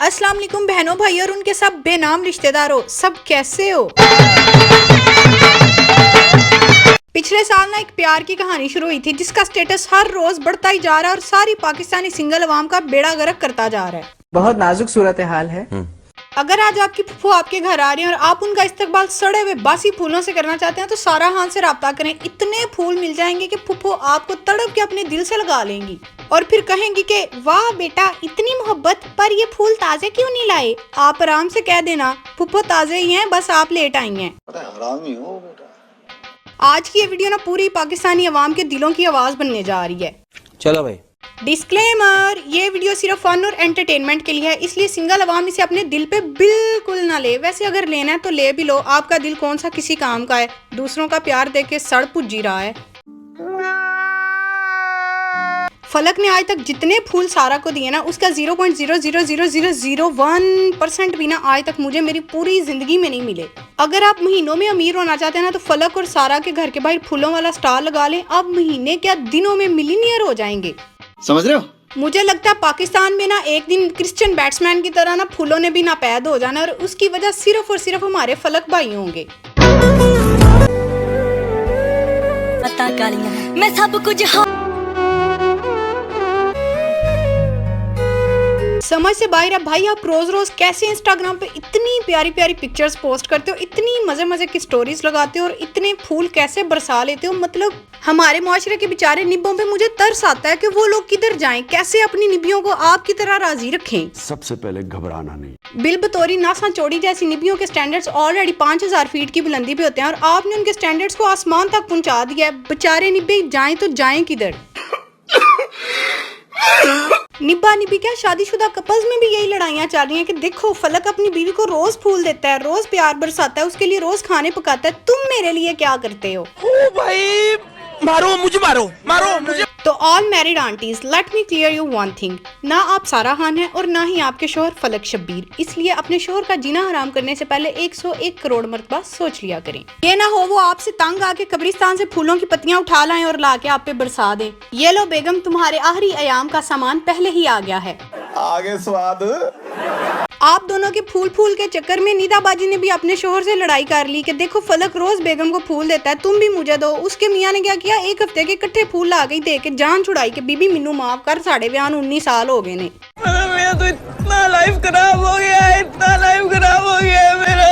अस्सलाम वालेकुम बहनों भाई और उनके सब बेनाम रिश्तेदारों, सब कैसे हो। पिछले साल ना एक प्यार की कहानी शुरू हुई थी जिसका स्टेटस हर रोज बढ़ता ही जा रहा है और सारी पाकिस्तानी सिंगल अवाम का बेड़ा गर्क करता जा रहा है। बहुत नाजुक सूरत हाल है। अगर आज आपकी फुफ्फू आपके घर आ रही है और आप उनका इस्तकबाल सड़े हुए बासी फूलों से करना चाहते हैं तो सारा खान से राब्ता करें। इतने फूल मिल जाएंगे कि फुफ्फू आपको तड़प के अपने दिल से लगा लेंगी और फिर कहेंगी कि वाह बेटा इतनी मोहब्बत, पर ये फूल ताजे क्यों नहीं लाए। आप आराम से कह देना फुफ्फू ताजे ही हैं, बस आप लेट आई हैं। आज की ये वीडियो ना पूरी पाकिस्तानी अवाम के दिलों की आवाज बनने जा रही है। चलो भाई डिस्क्लेमर, ये वीडियो सिर्फ फन और एंटरटेनमेंट के लिए है, इसलिए सिंगल अवाम इसे अपने दिल पे बिल्कुल ना ले। वैसे अगर लेना है तो ले भी लो, आपका दिल कौन सा किसी काम का है। दूसरों का प्यार देख के सड़ पुजी रहा है। फलक ने आज तक जितने फूल सारा को दिए ना उसका 0.0000001% भी ना आज तक मुझे मेरी पूरी जिंदगी में नहीं मिले। अगर आप महीनों में अमीर होना चाहते हैं ना तो फलक और सारा के घर के बाहर फूलों वाला स्टॉल लगा लें। आप महीने क्या दिनों में मिलीनियर हो जाएंगे। समझ रहे हो। मुझे लगता है पाकिस्तान में ना एक दिन क्रिश्चियन बैट्समैन की तरह ना फूलों ने भी नापैद हो जाना और उसकी वजह सिर्फ और सिर्फ हमारे फलक भाई होंगे। मैं सब कुछ समझ से बाहर है भाई, आप रोज रोज कैसे इंस्टाग्राम पे इतनी प्यारी प्यारी पिक्चर्स पोस्ट करते हो, इतनी मजे मजे की स्टोरीज लगाते हो और इतने फूल कैसे बरसा लेते हो। मतलब हमारे मुआशरे के बेचारे निब्बों पे मुझे तरस आता है कि वो लोग किधर जाएं, कैसे अपनी निबियों को आपकी तरह राजी रखें। सबसे पहले घबराना नहीं। बिल बतौरी नासा चौड़ी जैसी निबियों के स्टैंडर्ड्स ऑलरेडी 5000 फीट की बुलंदी पे होते हैं और आपने उनके स्टैंडर्ड्स को आसमान तक पहुंचा दिया है। बेचारे निब्बे जाएं तो जाएं किधर। निब्बा निब्बी क्या शादीशुदा कपल्स में भी यही लड़ाइयाँ चल रही हैं कि देखो फलक अपनी बीवी को रोज फूल देता है, रोज प्यार बरसाता है, उसके लिए रोज खाने पकाता है, तुम मेरे लिए क्या करते हो। ओ भाई मारो मुझे, मारो मुझे। तो all married aunties, let me clear you one thing, ना आप सारा खान है और ना ही आपके शोहर फलक शब्बीर, इसलिए अपने शोहर का जीना हराम करने से पहले 101 करोड़ मरतबा सोच लिया करें। ये ना हो वो आपसे तंग आके कब्रिस्तान से फूलों की पत्तियां उठा लाएं और लाके आप पे बरसा दें। ये लो बेगम, तुम्हारे आखिरी अयाम का सामान पहले ही आ गया है। आगे स्वाद। आप दोनों के फूल के चक्कर में निदाबाजी ने भी अपने शोहर से लड़ाई कर ली कि देखो फलक रोज बेगम को फूल देता है, तुम भी मुझे दो। उसके मियाँ ने क्या किया, एक हफ्ते के इकट्ठे फूल ला गई दे के जान छुड़ाई कि बीबी मिन्नू माफ कर, साढ़े ब्याह 19 साल हो गए ने। मेरा तो इतना लाइफ खराब हो गया है, इतना लाइफ खराब हो गया है मेरा।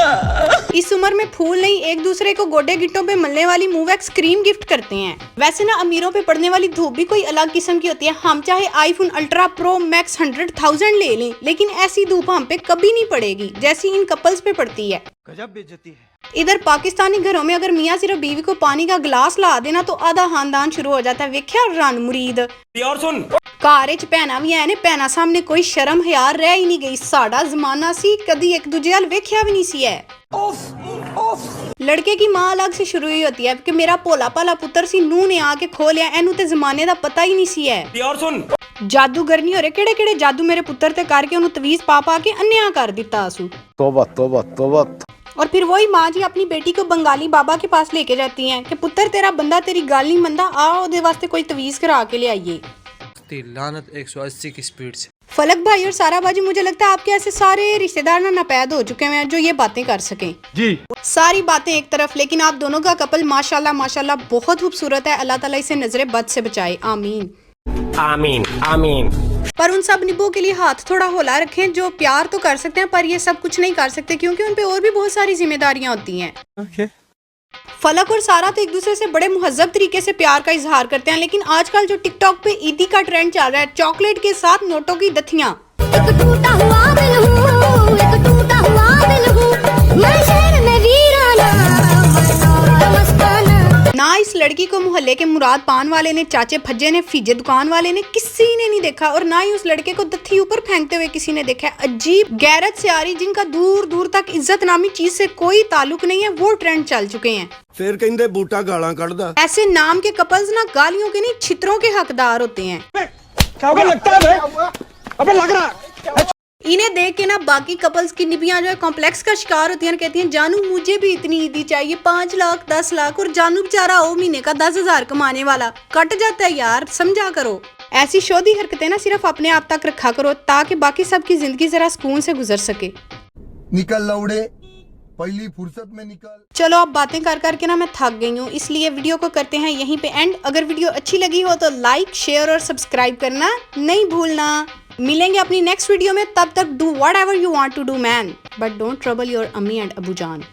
इस उम्र में फूल नहीं, एक दूसरे को गोडे गिट्टों पे मलने वाली मूवैक्स क्रीम गिफ्ट करते हैं। वैसे ना अमीरों पे पड़ने वाली धूप भी कोई अलग किस्म की होती है। हम चाहे आईफोन अल्ट्रा प्रो मैक्स 100,000 ले लें, लेकिन ऐसी धूप हम पे कभी नहीं पड़ेगी जैसी इन कपल्स पे पड़ती है। गजब बेइज्जती है। इधर पाकिस्तानी घरों में अगर मियाँ सिर्फ बीवी को पानी का गिलास ला देना तो आधा खानदान शुरू हो जाता है। वेख्या रन मुरीद और सुन घर च भैना भी है ने, भैना सामने कोई शर्म हयार रह ही नहीं गई। साडा जमाना सी कदी एक दूजे वाल वेख्या भी नहीं सी है। लड़के की माँ अलग से शुरू ही होती है कि मेरा भोला भाला पुत्र सी, नूह ने आके खो लिया, एनू ते जमाने दा पता ही नहीं सी है। और सुन जादूगर नहीं हो रहे, केड़े केड़े जादू मेरे पुत्र ते करके उन्हें तवीज पा पा के अन्या कर दिता आसू। तौबा तौबा तौबा। और फिर वही माँ जी अपनी बेटी को बंगाली बाबा के पास लेके जाती हैं कि पुत्र तेरा बंदा तेरी गल नहीं मनदा, आओ ओदे वास्ते कोई तवीज करा के ले आइए। लानत 180 की स्पीड से। फलक भाई और सारा बाजी, मुझे लगता है आपके ऐसे सारे रिश्तेदार ना नापैद हो चुके हैं जो ये बातें कर सकें। जी सारी बातें एक तरफ, लेकिन आप दोनों का कपल माशाल्लाह माशाल्लाह बहुत खूबसूरत है। अल्लाह ताला इसे नजरे बद से बचाए, आमीन आमीन आमीन। पर उन सब निब्बों के लिए हाथ थोड़ा होला रखें जो प्यार तो कर सकते हैं पर ये सब कुछ नहीं कर सकते, क्योंकि उन पे और भी बहुत सारी जिम्मेदारियां होती हैं। फलक और सारा तो एक दूसरे से बड़े मुहज्जब तरीके से प्यार का इजहार करते हैं, लेकिन आजकल जो टिकटॉक पे ईदी का ट्रेंड चल रहा है, चॉकलेट के साथ नोटों की दथियां। ना इस लड़की को मोहल्ले के मुराद पान वाले ने, चाचे फज्जे ने, फीजे दुकान वाले ने, किसी ने नहीं देखा और ना ही उस लड़के को दथी ऊपर फेंकते हुए किसी ने देखा। अजीब गैरत से आ रही जिनका दूर दूर तक इज्जत नामी चीज से कोई ताल्लुक नहीं है, वो ट्रेंड चल चुके हैं। फिर कहंदे बूटा गालां कढ़दा। ऐसे नाम के कपल्स ना गालियों के नहीं छितरों के हकदार होते हैं। क्या लगता है अबे लग रहा। इन्हें देख के ना बाकी कपल्स की निबियां जो है कॉम्प्लेक्स का शिकार होती हैं, कहती हैं जानू मुझे भी इतनी ईदी चाहिए, 5 लाख 10 लाख, और जानू बेचारा ओ महीने का 10,000 कमाने वाला, कट जाता है यार, समझा करो। ऐसी शोधी हरकतें ना सिर्फ अपने आप तक रखा करो ताकि बाकी सबकी जिंदगी जरा सुकून से गुजर सके। निकल लौड़े, पहली फुर्सत में निकल। चलो अब बातें कर करके ना मैं थक गई हूँ, इसलिए वीडियो को करते हैं यहीं पे एंड। अगर वीडियो अच्छी लगी हो तो लाइक, शेयर और सब्सक्राइब करना नहीं भूलना। मिलेंगे अपनी नेक्स्ट वीडियो में, तब तक do whatever you want to do man, but don't trouble your अम्मी एंड अबू जान।